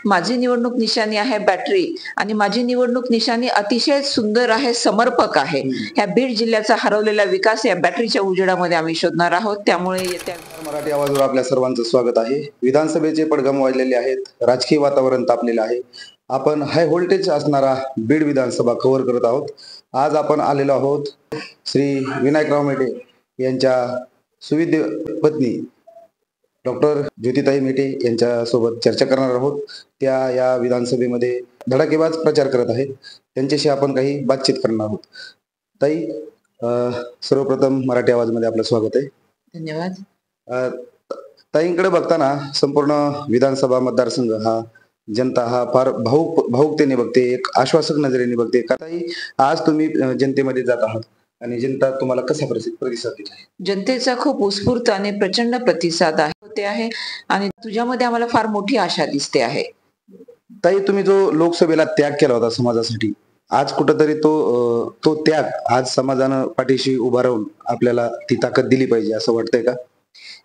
माझी निवडणूक निशाणी आहे बॅटरी आणि माझी निवडणूक निशाणी अतिशय सुंदर आहे, समर्पक आहे. ह्या बीड जिल्ह्याचा हरवलेला विकास या बॅटरीच्या उजेडामध्ये आम्ही शोधणार आहोत. त्यामुळे येत्या मराठी आवाजवर आपल्या सर्वांचं स्वागत आहे. विधानसभेचे पडघम वाजलेले आहेत, राजकीय वातावरण तापलेलं आहे. आपण हाय व्होल्टेज असणारा बीड विधानसभा कव्हर करत आहोत. आज आपण आलेलो आहोत श्री विनायकराव मेटे यांच्या सुविद्य पत्नी डॉक्टर ज्योतिताई मेटे यांच्या सोबत चर्चा करणार आहोत. त्या या विधानसभेमध्ये धडाकेबाज प्रचार करत आहेत. त्यांच्याशी आपण काही बातचीत करणार आहोत. ताई, सर्वप्रथम मराठी आवाजमध्ये आपलं स्वागत आहे. धन्यवाद. ताईंकडे बघताना संपूर्ण विधानसभा मतदारसंघ हा जनता हा फार भाऊकतेने बघते, एक आश्वासक नजरेने बघते. का ताई, आज तुम्ही जनतेमध्ये जात आहात आणि जनता तुम्हाला कसा प्रतिसाद देत आहे? जनतेचा खूप उत्स्फूर्त आणि प्रचंड प्रतिसाद आहे आणि तुझ्यामध्ये आम्हाला फार मोठी आशा दिसते आहे. ताई, तुम्ही जो लोकसभेला त्याग केला होता समाजासाठी, आज कुठंतरी तो त्याग आज समाजानं पाठीशी उभा राहून आपल्याला ती ताकद दिली पाहिजे असं वाटतंय का?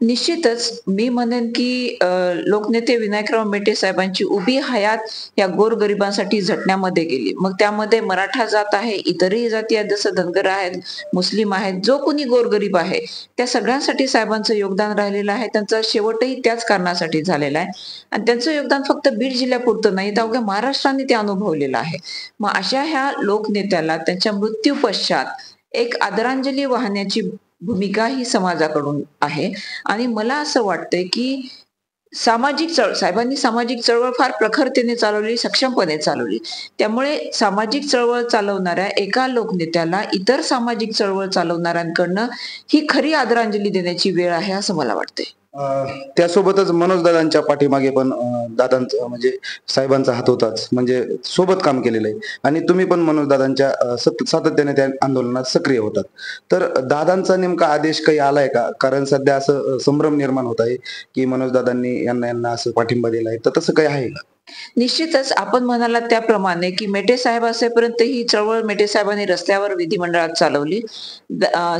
निश्चितच मी म्हणेन की लोकनेते विनायकराव मेटे साहेबांची उभी हयात या गोरगरिबांसाठी झटण्यामध्ये गेली. मग त्यामध्ये मराठा जात आहे, इतरही जाती आहेत, जसं धनगर आहेत, मुस्लिम आहेत, जो कोणी गोरगरीब आहे त्या सगळ्यांसाठी साहेबांचं योगदान राहिलेलं आहे. त्यांचा शेवटही त्याच कारणासाठी झालेला आहे आणि त्यांचं योगदान फक्त बीड जिल्ह्यापुरतं नाही तर अवघ्या महाराष्ट्राने ते अनुभवलेलं आहे. मग अशा ह्या लोकनेत्याला त्यांच्या मृत्यू पश्चात एक आदरांजली वाहण्याची भूमिका ही समाजाकडून आहे आणि मला असं वाटतंय की साहेबांनी सामाजिक चळवळ फार प्रखरतेने चालवली, सक्षमपणे चालवली. त्यामुळे सामाजिक चळवळ चालवणाऱ्या एका लोकनेत्याला इतर सामाजिक चळवळ चालवणाऱ्यांकडनं ही खरी आदरांजली देण्याची वेळ आहे असं मला वाटतंय. त्यासोबतच मनोज दादांच्या पाठीमागे पण दादांचा म्हणजे साहेबांचा हात होताच, म्हणजे सोबत काम केलेलं आहे आणि तुम्ही पण मनोज दादांच्या सातत्याने त्या आंदोलनात सक्रिय होतात. तर दादांचा नेमका आदेश काही आलाय का? कारण सध्या असं संभ्रम निर्माण होत आहे की मनोज दादांनी यांना असं पाठिंबा दिलाय, तर तसं काही आहे का? निश्चितच आपण म्हणालात त्याप्रमाणे की मेटे साहेब असेपर्यंत ही चळवळ मेटे साहेबांनी रस्त्यावर विधिमंडळात चालवली.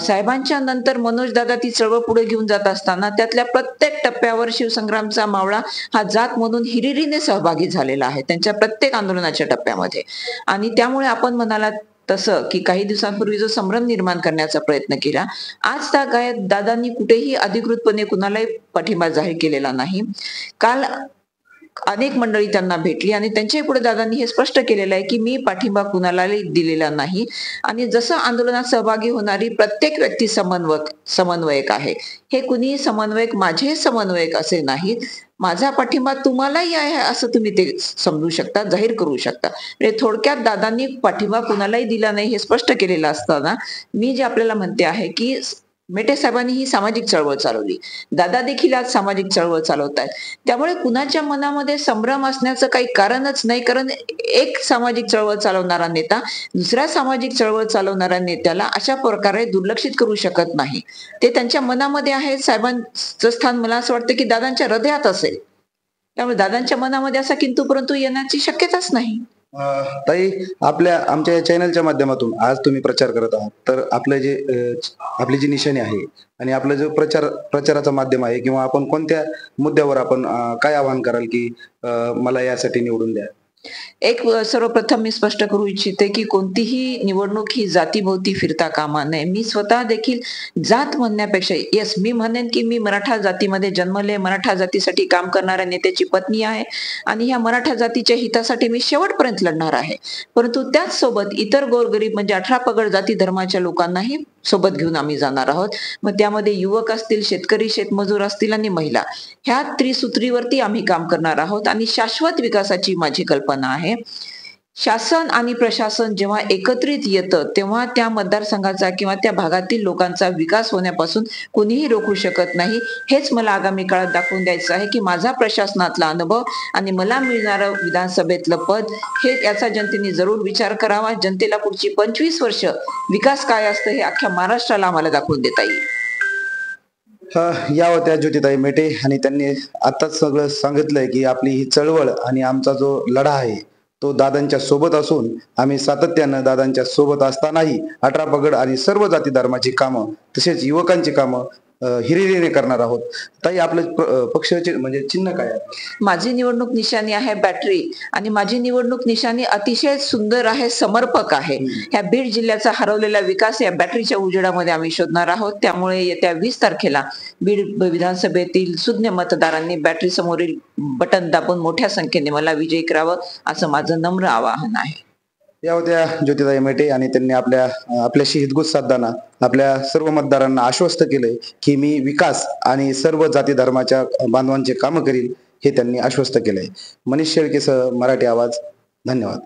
साहेबांच्या नंतर मनोज दादा ती चळवळ पुढे घेऊन जात असताना त्यातल्या प्रत्येक टप्प्यावर शिवसंग्रामचा मावळा हा जात म्हणून हिरिरीने सहभागी झालेला आहे त्यांच्या प्रत्येक आंदोलनाच्या टप्प्यामध्ये. आणि त्यामुळे आपण म्हणालात तसं की काही दिवसांपूर्वी जो संभ्रम निर्माण करण्याचा प्रयत्न केला, आज त्या गायत दादांनी कुठेही अधिकृतपणे कुणालाही पाठिंबा जाहीर केलेला नाही. काल अनेक मंडळी त्यांना भेटली आणि त्यांच्याही पुढे दादांनी हे स्पष्ट केलेलं आहे की मी पाठिंबा कुणालाही दिलेला नाही आणि जसं आंदोलनात सहभागी होणारी प्रत्येक व्यक्ती समन्वयक आहे. हे कुणी समन्वयक माझे समन्वयक असे नाहीत, माझा पाठिंबा तुम्हालाही आहे असं तुम्ही ते समजू शकता, जाहीर करू शकता. म्हणजे थोडक्यात दादांनी पाठिंबा कुणालाही दिला नाही हे स्पष्ट केलेलं असताना मी जे आपल्याला म्हणते आहे की मेटे साहेबांनी ही सामाजिक चळवळ चालवली, दादा देखील आज सामाजिक चळवळ चालवत आहेत. त्यामुळे कुणाच्या मनामध्ये संभ्रम असण्याचं काही कारणच नाही, कारण एक सामाजिक चळवळ चालवणारा नेता दुसऱ्या सामाजिक चळवळ चालवणाऱ्या नेत्याला अशा प्रकारे दुर्लक्षित करू शकत नाही. ते त्यांच्या मनामध्ये आहे. साहेबांचं स्थान मला असं वाटतं की दादांच्या हृदयात असेल, त्यामुळे दादांच्या मनामध्ये असा किंतु परंतु येण्याची शक्यताच नाही. ताई, आमच्या चॅनलच्या माध्यमातून आज तुम्ही प्रचार करत आहात, तर आपली जी निशाणी आहे आणि आपलं जो प्रचाराचं माध्यम आहे किंवा आपण कोणत्या मुद्द्यावर आपण काय आवाहन कराल की मला यासाठी निवडून द्या? सर्वप्रथम मी स्पष्ट करू इच्छिते की कोणतीही निवडणूक ही जातीभोवती फिरता कामा नये. मी स्वतः देखील जात म्हणण्यापेक्षा मी म्हणेन की मी मराठा जातीमध्ये जन्मले, मराठा जातीसाठी काम करणाऱ्या नेत्याची पत्नी आहे आणि ह्या मराठा जातीच्या हितासाठी मी शेवटपर्यंत लढणार आहे. परंतु त्याच सोबत इतर गोरगरीब म्हणजे 18 पगड जाती धर्माच्या लोकांनाही सोबत घेऊन आम्ही जाणार आहोत. मग त्यामध्ये युवक असतील, शेतकरी शेतमजूर असतील आणि महिला, ह्या त्रिसूत्रीवरती आम्ही काम करणार आहोत आणि शाश्वत विकासाची माझी कल्पना आहे. शासन आणि प्रशासन जेव्हा एकत्रित येतं तेव्हा त्या मतदारसंघाचा किंवा त्या भागातील लोकांचा विकास होण्यापासून कोणीही रोखू शकत नाही. हेच मला आगामी काळात दाखवून द्यायचं आहे की माझा प्रशासनातला अनुभव आणि मला मिळणारं विधानसभेतलं पद हे याचा जनतेने जरूर विचार करावा. जनतेला पुढची 25 वर्ष विकास काय असतं हे अख्ख्या महाराष्ट्राला आम्हाला दाखवून देता येईल. या होत्या ज्योतिताई मेटे आणि त्यांनी आताच सगळं सांगितलंय की आपली ही चळवळ आणि आमचा जो लढा आहे तो दादांच्या सोबत असून आम्ही सातत्यानं दादांच्या सोबत असतानाही 18 पगड आणि सर्व जाती धर्माची कामं तसेच युवकांची कामं हिरिरीने करणार आहोत. ताई, आपलं पक्षाचे म्हणजे चिन्ह काय आहे? माझी निवडणूक निशाणी आहे बॅटरी आणि माझी निवडणूक निशाणी अतिशय सुंदर आहे, समर्पक आहे. ह्या बीड जिल्ह्याचा हरवलेला विकास या बॅटरीच्या उजेडामध्ये आम्ही शोधणार आहोत. त्यामुळे येत्या 20 तारखेला बीड विधानसभेतील सुज्ञ मतदारांनी बॅटरी समोरील बटन दाबून मोठ्या संख्येने मला विजयी करावं असं माझं नम्र आवाहन आहे. या होत्या ज्योतिताई मेटे आणि त्यांनी आपल्याशी हितगुज साधताना आपल्या सर्व मतदारांना आश्वस्त केलंय की मी विकास आणि सर्व जाती धर्माच्या बांधवांचे कामं करील, हे त्यांनी आश्वस्त केलंय. मनीष शेळकेसह मराठी आवाज. धन्यवाद.